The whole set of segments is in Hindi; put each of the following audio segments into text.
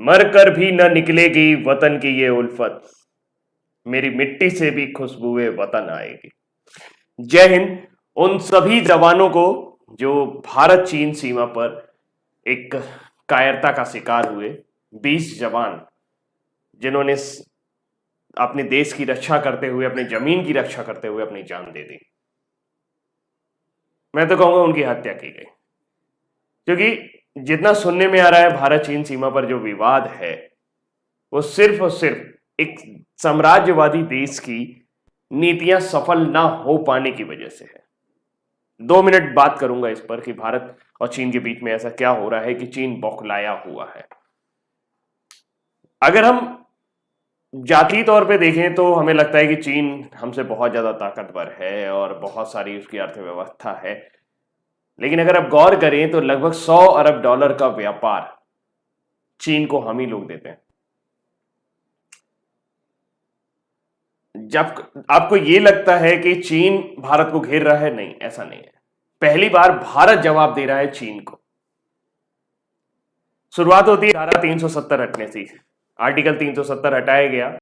मर कर भी न निकलेगी वतन की ये उल्फत, मेरी मिट्टी से भी खुशबुए वतन आएगी। जय हिंद उन सभी जवानों को जो भारत चीन सीमा पर एक कायरता का शिकार हुए। 20 जवान जिन्होंने अपने देश की रक्षा करते हुए, अपनी जमीन की रक्षा करते हुए अपनी जान दे दी। मैं तो कहूंगा उनकी हत्या की गई, क्योंकि जितना सुनने में आ रहा है भारत चीन सीमा पर जो विवाद है वो सिर्फ और सिर्फ एक साम्राज्यवादी देश की नीतियां सफल ना हो पाने की वजह से है। 2 मिनट बात करूंगा इस पर कि भारत और चीन के बीच में ऐसा क्या हो रहा है कि चीन बौखलाया हुआ है। अगर हम जातीय तौर पे देखें तो हमें लगता है कि चीन हमसे बहुत ज्यादा ताकतवर है और बहुत सारी उसकी अर्थव्यवस्था है। लेकिन अगर आप गौर करें तो लगभग 100 अरब डॉलर का व्यापार चीन को हम ही लोग देते हैं। जब आपको यह लगता है कि चीन भारत को घेर रहा है, नहीं, ऐसा नहीं है। पहली बार भारत जवाब दे रहा है चीन को। शुरुआत होती है धारा 370 हटने से। आर्टिकल 370 हटाया गया।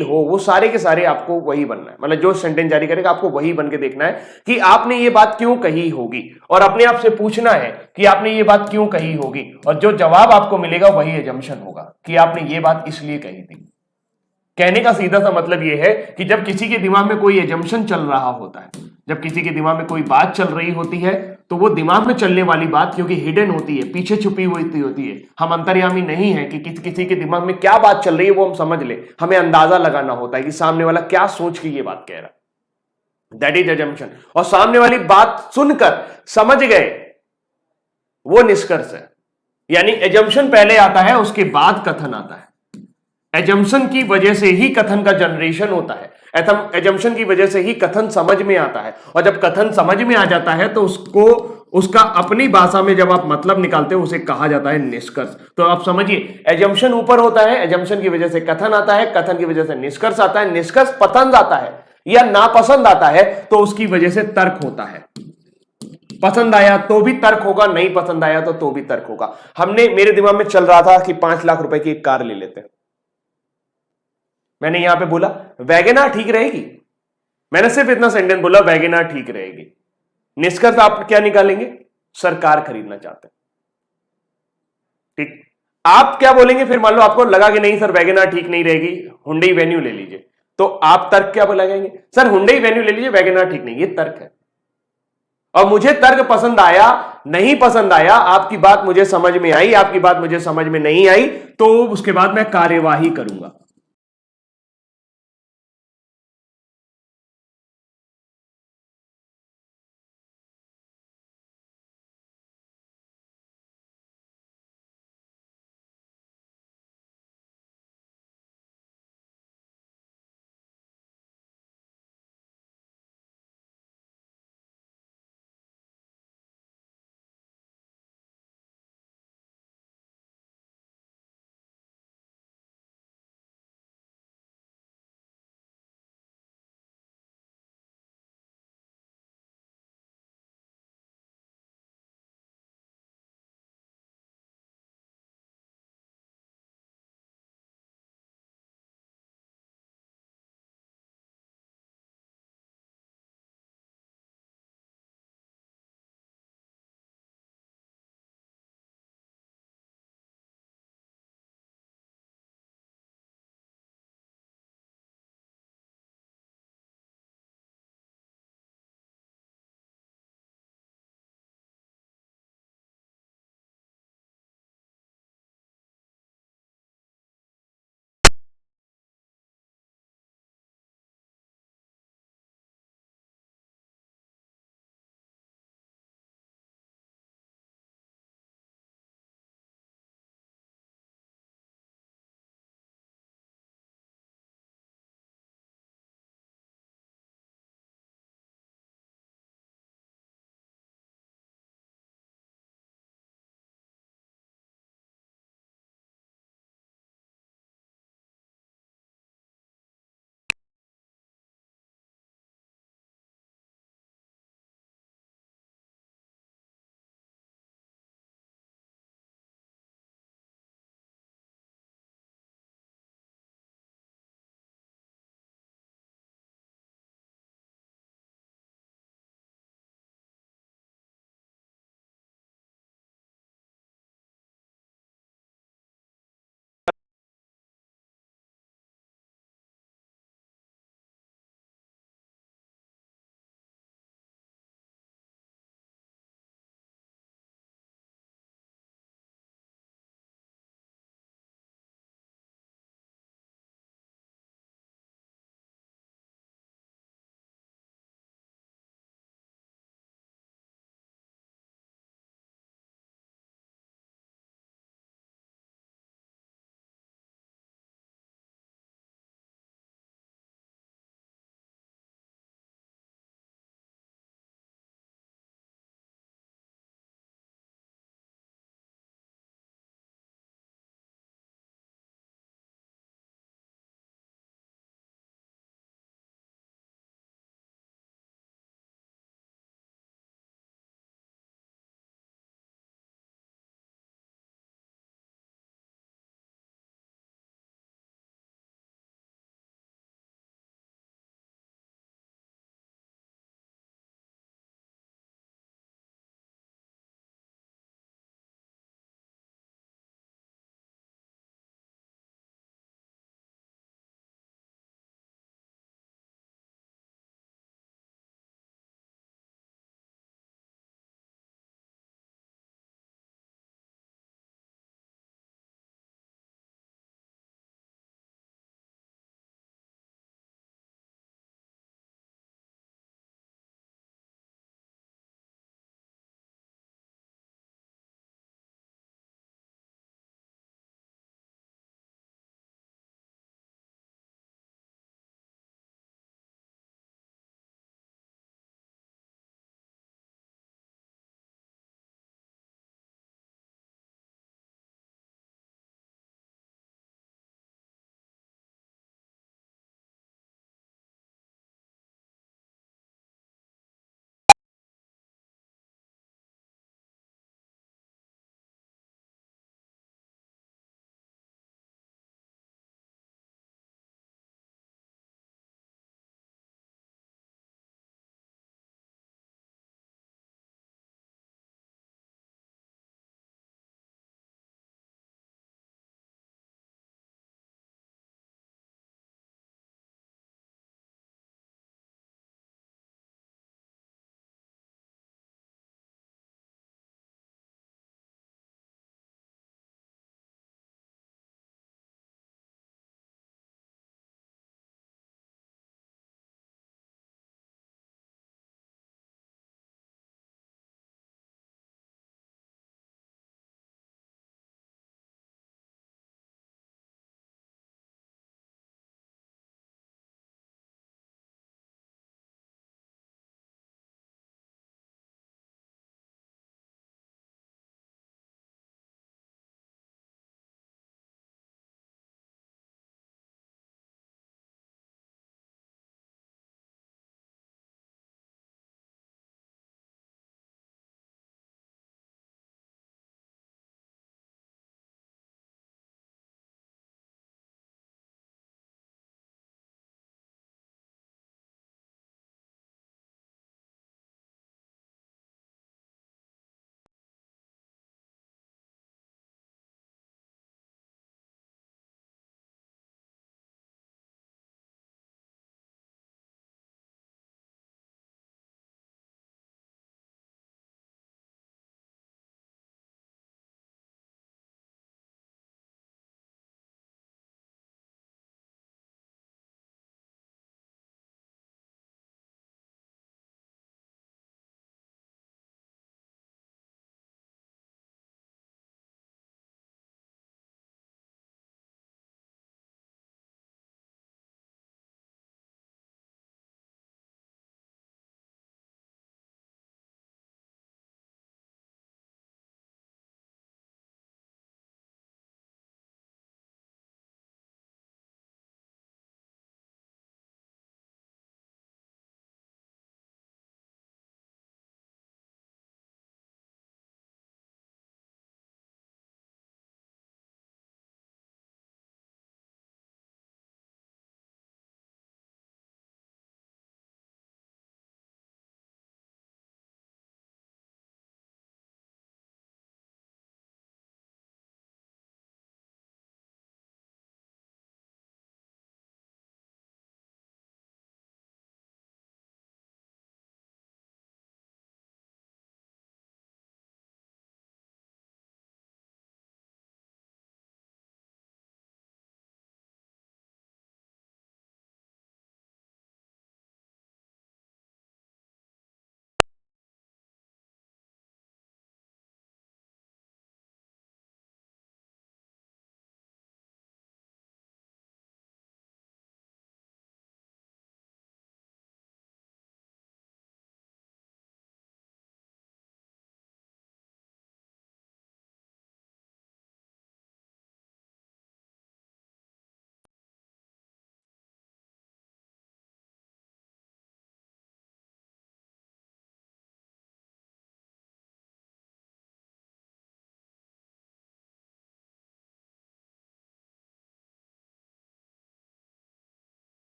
हो, वो सारे के सारे आपको वही बनना है, मतलब जो सेंटेंस जारी करेगा आपको वही बन के देखना है कि आपने ये बात क्यों कही होगी, और अपने आप से पूछना है कि आपने ये बात क्यों कही होगी, और जो जवाब आपको मिलेगा वही एजम्पशन होगा कि आपने ये बात इसलिए कही थी। कहने का सीधा सा मतलब यह है कि जब किसी के दिमाग में कोई एजम्पशन चल रहा होता है, जब किसी के दिमाग में कोई बात चल रही होती है, तो वो दिमाग में चलने वाली बात क्योंकि हिडन होती है, पीछे छुपी हुई होती है, हम अंतर्यामी नहीं है कि किसी के दिमाग में क्या बात चल रही है वो हम समझ ले, हमें अंदाजा लगाना होता है कि सामने वाला क्या सोच के ये बात कह रहा है, दैट इज एजम्पशन। और सामने वाली बात सुनकर समझ गए, वो निष्कर्ष है। यानी एजम्पशन पहले आता है, उसके बाद कथन आता है। एजम्पशन की वजह से ही कथन का जनरेशन होता है, एजम्पशन की वजह से ही कथन समझ में आता है, और जब कथन समझ में आ जाता है तो उसको उसका अपनी भाषा में जब आप मतलब निकालते हो उसे कहा जाता है निष्कर्ष। तो आप समझिए, एजम्पशन ऊपर होता है, एजम्पशन की वजह से कथन आता है, कथन की वजह से निष्कर्ष आता है, निष्कर्ष पसंद आता है या नापसंद आता है तो उसकी वजह से तर्क होता है। पसंद आया तो भी तर्क होगा, नहीं पसंद आया तो भी तर्क होगा। मेरे दिमाग में चल रहा था कि 5 लाख रुपए की एक कार ले लेते हैं, मैंने यहां पे बोला वैगनआर ठीक रहेगी, मैंने सिर्फ इतना सेंटेंस बोला वैगनआर ठीक रहेगी। निष्कर्ष आप क्या निकालेंगे? सरकार खरीदना चाहते हैं, ठीक। आप क्या बोलेंगे फिर? मान लो आपको लगा कि नहीं सर वैगनआर ठीक नहीं रहेगी, हुंडई वेन्यू ले लीजिए, तो आप तर्क क्या लगाएंगे? सर हुंडई वेन्यू ले लीजिए, वैगनआर ठीक नहीं। ये तर्क है, और मुझे तर्क पसंद आया नहीं पसंद आया, आपकी बात मुझे समझ में आई, आपकी बात मुझे समझ में नहीं आई, तो उसके बाद मैं कार्यवाही करूंगा।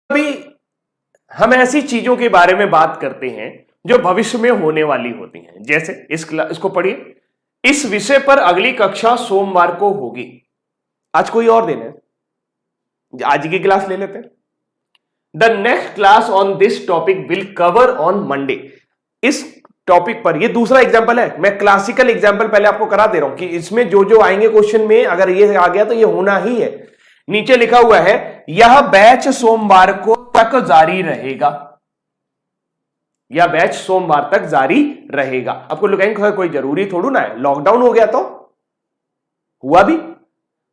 कभी हम ऐसी चीजों के बारे में बात करते हैं जो भविष्य में होने वाली होती हैं। जैसे इसको पढ़िए, इस विषय पर अगली कक्षा सोमवार को होगी। आज कोई और दिन है, आज की क्लास ले लेते हैं। The next class on this topic will cover on Monday. इस टॉपिक पर, ये दूसरा एग्जाम्पल है, मैं क्लासिकल एग्जाम्पल पहले आपको करा दे रहा हूं कि इसमें जो जो आएंगे क्वेश्चन में, अगर ये आ गया तो ये होना ही है। नीचे लिखा हुआ है यह बैच सोमवार को तक जारी रहेगा, यह बैच सोमवार तक जारी रहेगा। आपको लगाएंगे कोई जरूरी थोड़ू ना है, लॉकडाउन हो गया तो हुआ भी,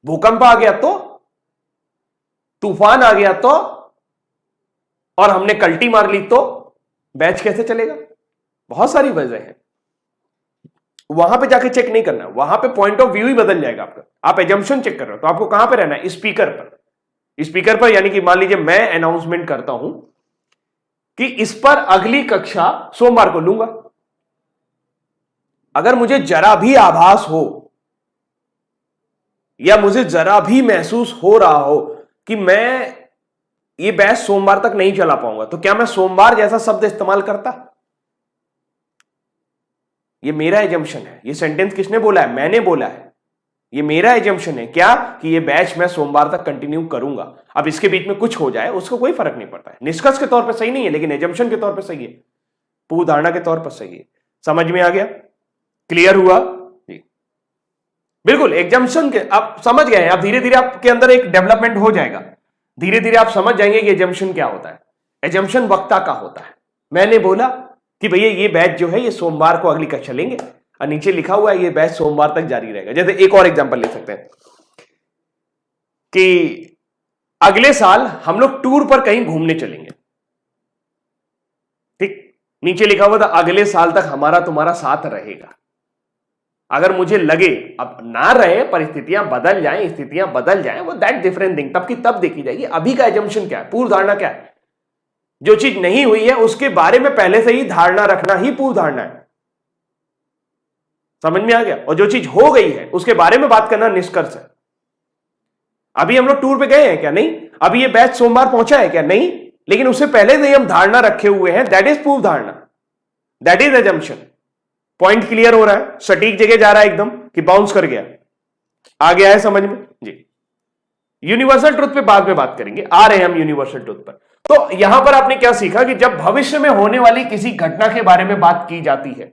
भूकंप आ गया तो, तूफान आ गया तो, और हमने कल्टी मार ली तो बैच कैसे चलेगा? बहुत सारी वजह है, वहां पे जाके चेक नहीं करना, वहां पे पॉइंट ऑफ व्यू ही बदल जाएगा आपका। आप एजम्पशन चेक कर रहे हो तो आपको कहां पे रहना है? स्पीकर पर। स्पीकर पर यानी कि मान लीजिए मैं अनाउंसमेंट करता हूं कि इस पर अगली कक्षा सोमवार को लूंगा। अगर मुझे जरा भी आभास हो या मुझे जरा भी महसूस हो रहा हो कि मैं ये बैच सोमवार तक नहीं चला पाऊंगा, तो क्या मैं सोमवार जैसा शब्द इस्तेमाल करता? ये मेरा एजम्पशन है। ये सेंटेंस किसने बोला है? मैंने बोला है। ये मेरा एजम्पशन है क्या कि ये बैच मैं सोमवार तक कंटिन्यू करूंगा। अब इसके बीच में कुछ हो जाए उसको कोई फर्क नहीं पड़ता है, निष्कर्ष के तौर पर सही नहीं है लेकिन एजम्पशन के तौर पर सही है, पूर्व धारणा के तौर पर सही है। समझ में आ गया? क्लियर हुआ जी? बिल्कुल, एग्जाम्पशन के आप समझ गए। अब धीरे धीरे आपके अंदर एक डेवलपमेंट हो जाएगा, धीरे धीरे आप समझ जाएंगे कि एजम्पशन क्या होता है। एजम्पशन वक्ता का होता है। मैंने बोला कि भैया ये बैच जो है ये सोमवार को अगली कक्षा लेंगे, और नीचे लिखा हुआ है ये बैच सोमवार तक जारी रहेगा। जैसे एक और एग्जांपल ले सकते हैं कि अगले साल हम लोग टूर पर कहीं घूमने चलेंगे, ठीक? नीचे लिखा हुआ था अगले साल तक हमारा तुम्हारा साथ रहेगा। अगर मुझे लगे अब ना रहे, परिस्थितियां बदल जाएं, स्थितियां बदल जाएं, वो दैट डिफरेंट थिंग, तब की तब देखी जाएगी। अभी का एजम्पशन क्या है? पूर्व धारणा क्या है? जो चीज नहीं हुई है उसके बारे में पहले से ही धारणा रखना ही पूर्व धारणा है। समझ में आ गया? और जो चीज हो गई है उसके बारे में बात करना निष्कर्ष है। अभी हम लोग टूर पे गए हैं क्या? नहीं। अभी ये बैच सोमवार पहुंचा है क्या? नहीं। लेकिन उससे पहले से ही हम धारणा रखे हुए हैं, दैट इज पूर्व धारणा, that is assumption. Point clear हो रहा है? सटीक जगह जा रहा है एकदम कि बाउंस कर गया? आ गया है समझ में जी? यूनिवर्सल ट्रुथ पे बाद में बात करेंगे, आ रहे हैं हम यूनिवर्सल ट्रुथ पर। तो यहां पर आपने क्या सीखा कि जब भविष्य में होने वाली किसी घटना के बारे में बात की जाती है,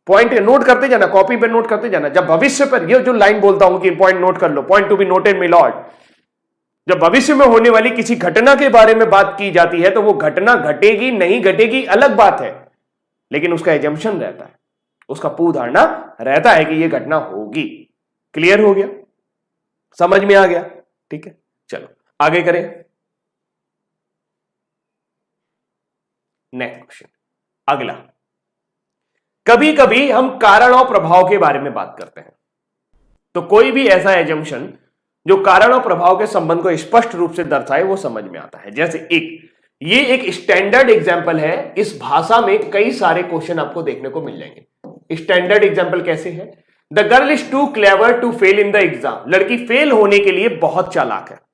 पॉइंट नोट करते जाना, कॉपी पे नोट करते जाना। जब भविष्य पर, ये जो लाइन बोलता हूं कि पॉइंट नोट कर लो, point to be noted my lord, जब भविष्य में होने वाली किसी घटना के बारे में बात की जाती है तो वो घटना घटेगी नहीं घटेगी अलग बात है, लेकिन उसका एजम्पशन रहता है, उसका पूर्व धारणा रहता है कि यह घटना होगी। क्लियर हो गया? समझ में आ गया? ठीक है, चलो आगे करें। नेक्स्ट क्वेश्चन, अगला। कभी कभी हम कारण और प्रभाव के बारे में बात करते हैं, तो कोई भी ऐसा एजम्पशन जो कारण और प्रभाव के संबंध को स्पष्ट रूप से दर्शाए वो समझ में आता है। जैसे ये एक स्टैंडर्ड एग्जाम्पल है, इस भाषा में कई सारे क्वेश्चन आपको देखने को मिल जाएंगे। स्टैंडर्ड एग्जाम्पल कैसे है? The girl is too clever to fail in the exam. लड़की फेल होने के लिए बहुत चालाक है।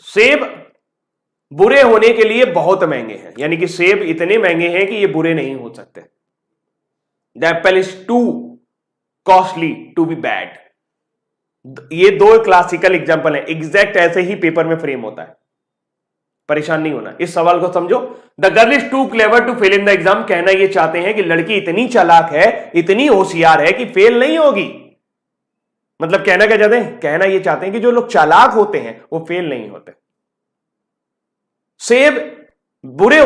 सेब बुरे होने के लिए बहुत महंगे हैं, यानी कि सेब इतने महंगे हैं कि ये बुरे नहीं हो सकते। The apple is too costly to be bad. ये दो क्लासिकल एग्जांपल है, एग्जैक्ट ऐसे ही पेपर में फ्रेम होता है, परेशान नहीं होना। इस सवाल को समझो, the girl is too clever to fail in the exam, कहना ये चाहते हैं कि लड़की इतनी चालाक है, इतनी होशियार है कि फेल नहीं होगी। मतलब कहना क्या चाहते हैं? कहना ये चाहते हैं कि जो लोग चालाक होते हैं वो फेल नहीं होते। सेब बुरे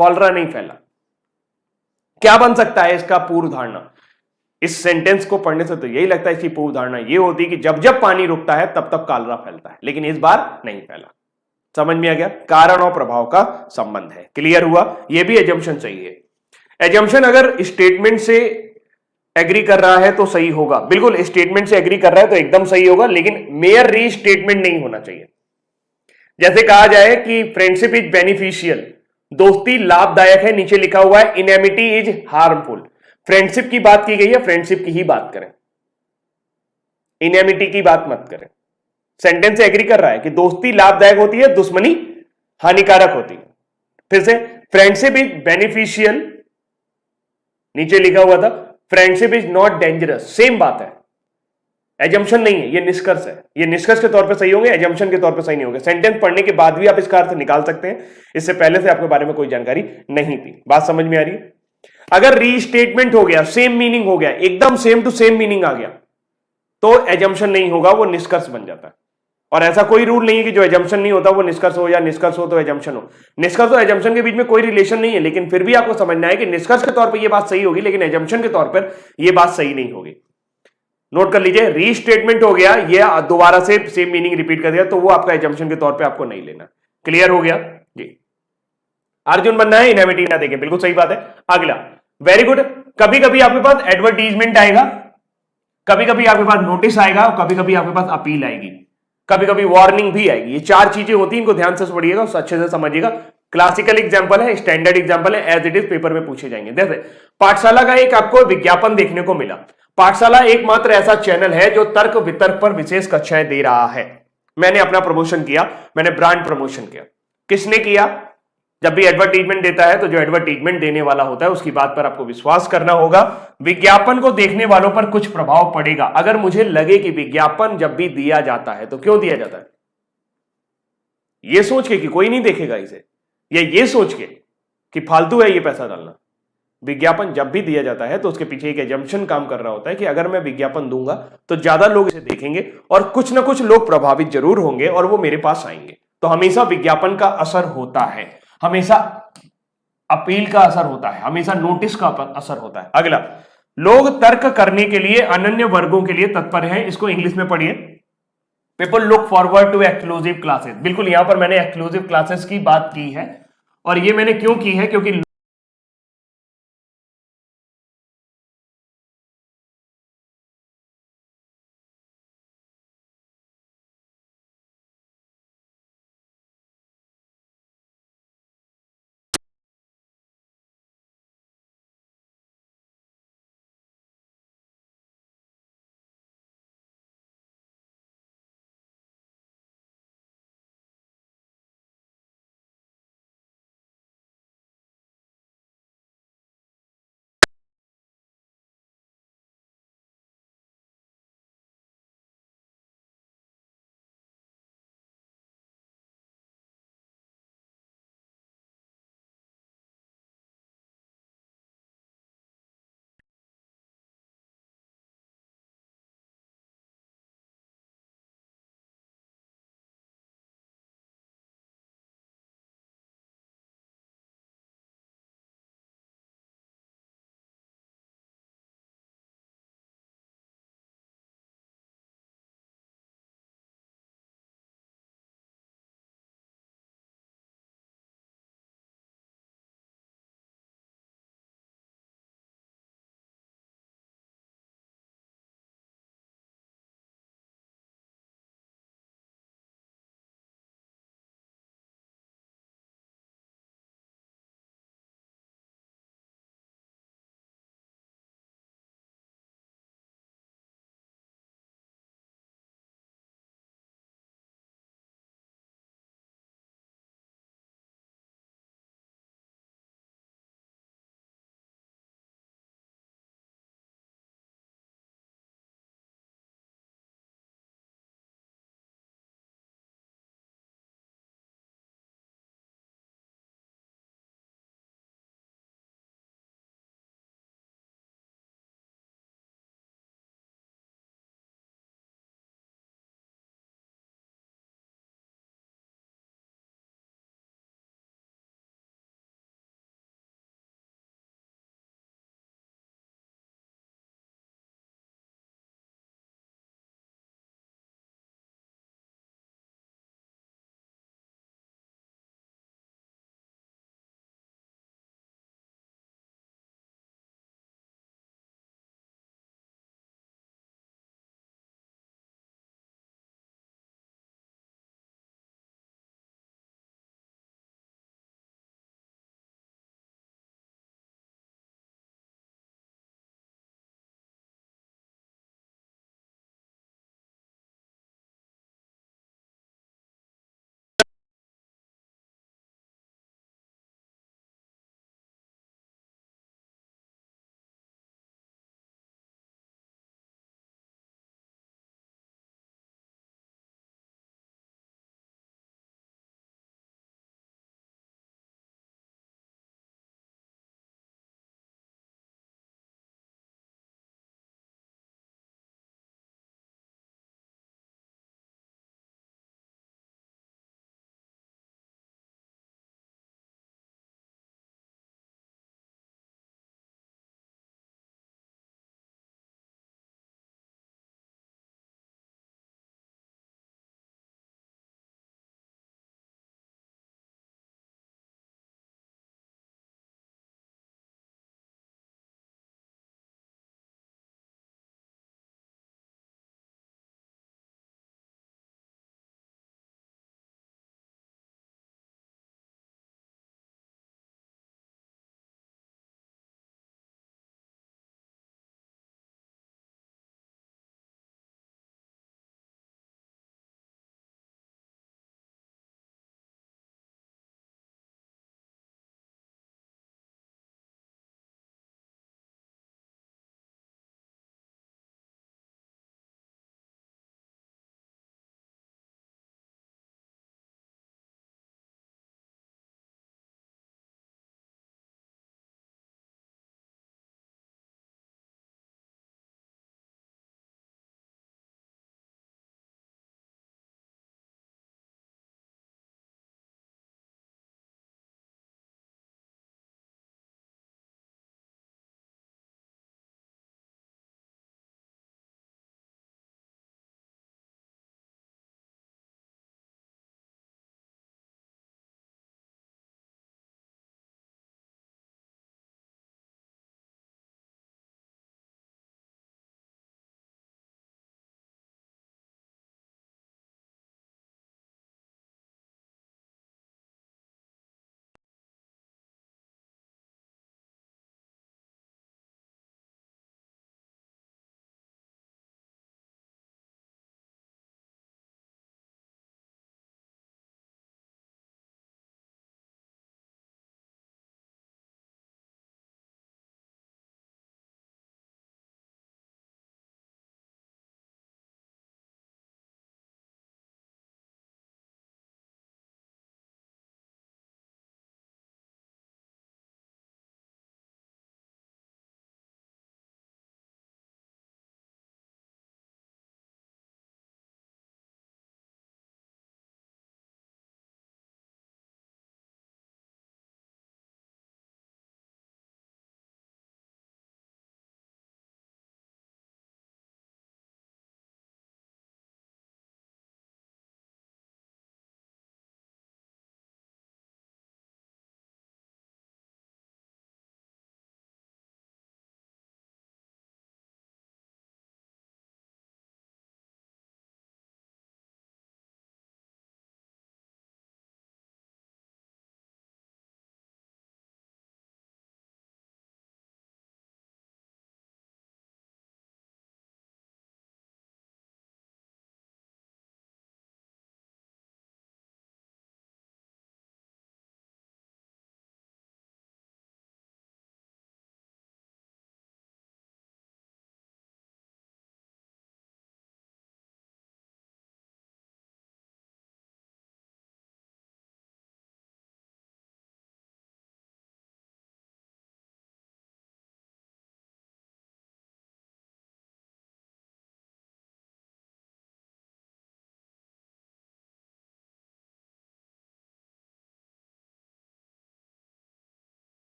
कॉलरा नहीं फैला। क्या बन सकता है इसका पूर्व धारणा? इस सेंटेंस को पढ़ने से तो यही लगता है इसकी पूर्व धारणा ये होती है कि जब जब पानी रुकता है तब तब कॉलरा फैलता है, लेकिन इस बार नहीं फैला। समझ में आ गया? कारण और प्रभाव का संबंध है। क्लियर हुआ? यह भी एजम्पशन चाहिए। एजम्पशन अगर स्टेटमेंट से एग्री कर रहा है तो सही होगा, बिल्कुल स्टेटमेंट से एग्री कर रहा है तो एकदम सही होगा, लेकिन मेयर री स्टेटमेंट नहीं होना चाहिए। जैसे कहा जाए कि फ्रेंडशिप इज बेनिफिशियल, दोस्ती लाभदायक है, नीचे लिखा हुआ है इनएमिटी इज हार्मफुल। फ्रेंडशिप की बात की गई है, फ्रेंडशिप की ही बात करें, इनएमिटी की बात मत करें। सेंटेंस से एग्री कर रहा है कि दोस्ती लाभदायक होती है, दुश्मनी हानिकारक होती है। फिर से, फ्रेंडशिप इज बेनिफिशियल, नीचे लिखा हुआ था friendship is not dangerous, same बात है। एजम्पशन नहीं है, ये निष्कर्ष है। ये निष्कर्ष के तौर पे सही होंगे, एजम्पशन के तौर पे सही नहीं होंगे। सेंटेंस पढ़ने के बाद भी आप इसका अर्थ निकाल सकते हैं, इससे पहले से आपके बारे में कोई जानकारी नहीं थी। बात समझ में आ रही है? अगर रीस्टेटमेंट हो गया, सेम मीनिंग हो गया, एकदम सेम टू सेम मीनिंग आ गया, तो एजम्पशन नहीं होगा, वो निष्कर्ष बन जाता है। और ऐसा कोई रूल नहीं है कि जो एजम्पशन नहीं होता वो निष्कर्ष हो, या निष्कर्ष हो तो एजम्पशन हो। निष्कर्ष और एजम्पशन के बीच में कोई रिलेशन नहीं है, लेकिन फिर भी आपको समझना है कि निष्कर्ष के तौर पर यह बात सही होगी, लेकिन एजम्पशन के तौर पर यह बात सही नहीं होगी। नोट कर लीजिए, रीस्टेटमेंट हो गया, ये दोबारा से सेम मीनिंग रिपीट कर दिया, तो वो आपका एजम्पशन के तौर पे आपको नहीं लेना। क्लियर हो गया जी? अर्जुन बनना है, इनएमिटी ना देखें, बिल्कुल सही बात है। अगला, वेरी गुड। कभी कभी आपके पास एडवर्टीजमेंट आएगा, कभी कभी आपके पास नोटिस आएगा, और कभी कभी आपके पास अपील आएगी, कभी कभी वार्निंग भी आएगी। ये चार चीजें होती हैं, इनको ध्यान से पढ़िएगा, अच्छे से समझिएगा। क्लासिकल एग्जांपल है, स्टैंडर्ड एग्जांपल है, एज इट इज पेपर में पूछे जाएंगे। जैसे पाठशाला का एक आपको विज्ञापन देखने को मिला। पाठशाला एकमात्र ऐसा चैनल है जो तर्क वितर्क पर विशेष कक्षाएं दे रहा है। मैंने अपना प्रमोशन किया, मैंने ब्रांड प्रमोशन किया। किसने किया? जब भी एडवर्टीजमेंट देता है तो जो एडवर्टीजमेंट देने वाला होता है उसकी बात पर आपको विश्वास करना होगा। विज्ञापन को देखने वालों पर कुछ प्रभाव पड़ेगा। अगर मुझे लगे कि विज्ञापन जब भी दिया जाता है तो क्यों दिया जाता है, यह सोच के कि कोई नहीं देखेगा इसे, या ये सोच के कि फालतू है ये पैसा डालना। विज्ञापन जब भी दिया जाता है तो उसके पीछे एक एजम्पशन काम कर रहा होता है कि अगर मैं विज्ञापन दूंगा तो ज्यादा लोग इसे देखेंगे और कुछ ना कुछ लोग प्रभावित जरूर होंगे और वो मेरे पास आएंगे। तो हमेशा विज्ञापन का असर होता है, हमेशा अपील का असर होता है, हमेशा नोटिस का असर होता है। अगला, लोग तर्क करने के लिए अनन्य वर्गों के लिए तत्पर हैं। इसको इंग्लिश में पढ़िए, people look forward to exclusive classes. बिल्कुल, यहां पर मैंने एक्सक्लूसिव क्लासेस की बात की है, और ये मैंने क्यों की है, क्योंकि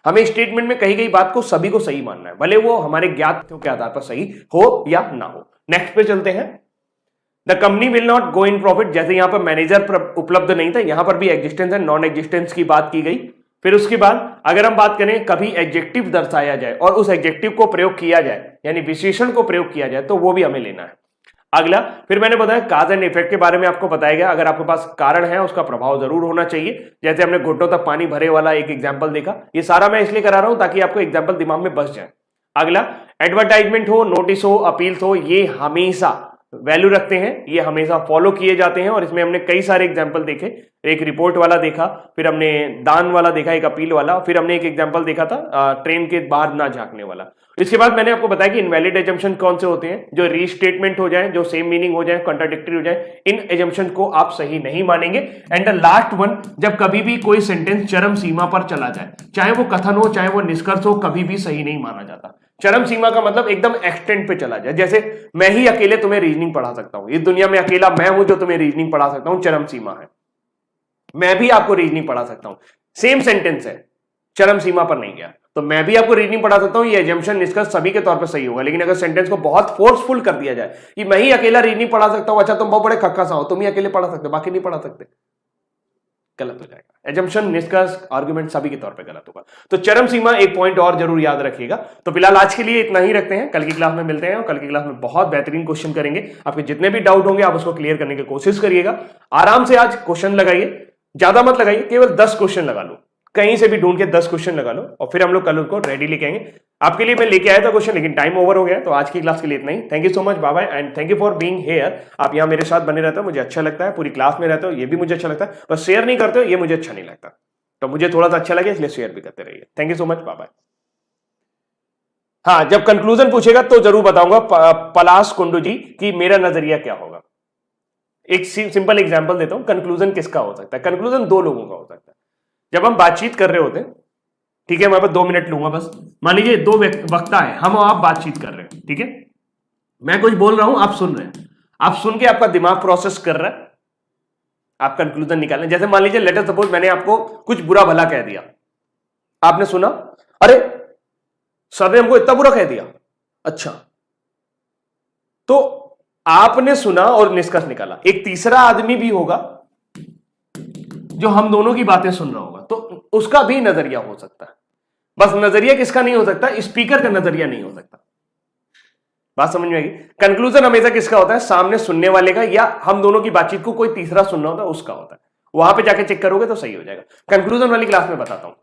हमें स्टेटमेंट में कही गई बात को सभी को सही मानना है, भले वो हमारे ज्ञात तथ्यों के आधार पर सही हो या ना हो। नेक्स्ट पे चलते हैं। The company will not go in profit, जैसे यहां पर मैनेजर उपलब्ध नहीं था, यहां पर भी एग्जिस्टेंस है, नॉन एग्जिस्टेंस की बात की गई। फिर उसके बाद अगर हम बात करें कभी एडजेक्टिव दर्शाया जाए और उस एडजेक्टिव को प्रयोग किया जाए, यानी विशेषण को प्रयोग किया जाए, तो वो भी हमें लेना है। अगला फिर मैंने बताया काज एंड इफेक्ट के बारे में आपको बताया गया, अगर आपके पास कारण है उसका प्रभाव जरूर होना चाहिए, जैसे हमने घुटनों तक पानी भरे वाला एक एग्जांपल देखा। ये सारा मैं इसलिए करा रहा हूं ताकि आपको एग्जांपल दिमाग में बस जाए। अगला एडवर्टाइजमेंट हो, नोटिस हो, अपील्स हो, ये हमेशा वैल्यू रखते हैं, ये हमेशा फॉलो किए जाते हैं, और इसमें हमने कई सारे एग्जांपल देखे। एक रिपोर्ट वाला देखा, फिर हमने दान वाला देखा, एक अपील वाला, फिर हमने एक एग्जांपल देखा था ट्रेन के बाहर ना झांकने वाला। इसके बाद मैंने आपको बताया कि इनवैलिड एजम्पशन कौन से होते हैं, जो रीस्टेटमेंट हो जाए, जो सेम मीनिंग हो जाए, कॉन्ट्राडिक्टरी हो जाए, इन एजम्पशन को आप सही नहीं मानेंगे। एंड द लास्ट वन, जब कभी भी कोई सेंटेंस चरम सीमा पर चला जाए, चाहे वो कथन हो चाहे वो निष्कर्ष हो, कभी भी सही नहीं माना जाता। चरम सीमा का मतलब एकदम एक्सटेंड पे चला जाए, जैसे मैं ही अकेले तुम्हें रीजनिंग पढ़ा सकता हूं, इस दुनिया में अकेला मैं हूं जो तुम्हें रीजनिंग पढ़ा सकता हूं, चरम सीमा है। मैं भी आपको रीजनिंग पढ़ा सकता हूं, सेम सेंटेंस है, चरम सीमा पर नहीं गया, तो मैं भी आपको रीजनिंग पढ़ा सकता हूं, ये एजम्पशन निष्कर्ष सभी के तौर पर सही होगा। लेकिन अगर सेंटेंस को बहुत फोर्सफुल कर दिया जाए कि मैं ही अकेला रीजनिंग पढ़ा सकता हूं, अच्छा तुम बहुत बड़े खक्का सा हो, तुम ही अकेले पढ़ा सकते हो, बाकी नहीं पढ़ा सकते, गलत हो जाएगा। एजम्पशन, निष्कर्ष, आर्गुमेंट सभी के तौर पे गलत होगा। तो चरम सीमा एक पॉइंट और जरूर याद रखिएगा। तो फिलहाल आज के लिए इतना ही रखते हैं, कल की क्लास में मिलते हैं, और कल की क्लास में बहुत बेहतरीन क्वेश्चन करेंगे। आपके जितने भी डाउट होंगे आप उसको क्लियर करने की कोशिश करिएगा। आराम से आज क्वेश्चन लगाइए, ज्यादा मत लगाइए, केवल 10 क्वेश्चन लगा लो, कहीं से भी ढूंढ के 10 क्वेश्चन लगा लो, और फिर हम लोग कल उनको रेडी लेके आएंगे। आपके लिए मैं लेके आया था क्वेश्चन, लेकिन टाइम ओवर हो गया, तो आज की क्लास के लिए इतना ही। Thank you so much, bye bye, and thank you for being here. आप यहाँ मेरे साथ बने रहते हो, मुझे अच्छा लगता है, पूरी क्लास में रहते हो, ये भी मुझे अच्छा लगता है, बस शेयर नहीं करते हो, ये मुझे अच्छा नहीं लगता, तो मुझे थोड़ा सा अच्छा लगे इसलिए शेयर भी करते रहिए। Thank you so much, bye bye. हाँ, जब कंक्लूजन पूछेगा तो जरूर बताऊंगा पलाश कुंडू जी कि मेरा नजरिया क्या होगा। एक सिंपल एग्जांपल देता हूं, कंक्लूजन किसका हो सकता है। कंक्लूजन दो लोगों का हो सकता है। जब हम बातचीत कर रहे होते हैं, ठीक है, मैं बस 2 मिनट लूंगा बस। मान लीजिए 2 वक्ता है, हम और आप बातचीत कर रहे हैं, ठीक है, मैं कुछ बोल रहा हूं, आप सुन रहे हैं, आप सुन के आपका दिमाग प्रोसेस कर रहा है, आप कंक्लूजन निकाल रहे हैं। जैसे मान लीजिए लेट अस सपोज मैंने आपको कुछ बुरा भला कह दिया, आपने सुना, अरे सर ने हमको इतना बुरा कह दिया, अच्छा, तो आपने सुना और निष्कर्ष निकाला। एक तीसरा आदमी भी होगा जो हम दोनों की बातें सुन रहा होगा, तो उसका भी नजरिया हो सकता है। बस नजरिया किसका नहीं हो सकता, स्पीकर का नजरिया नहीं हो सकता। बात समझ में आएगी। कंक्लूजन हमेशा किसका होता है, सामने सुनने वाले का, या हम दोनों की बातचीत को कोई तीसरा सुनना होता है उसका होता है। वहां पे जाके चेक करोगे तो सही हो जाएगा। कंक्लूजन वाली क्लास में बताता हूं।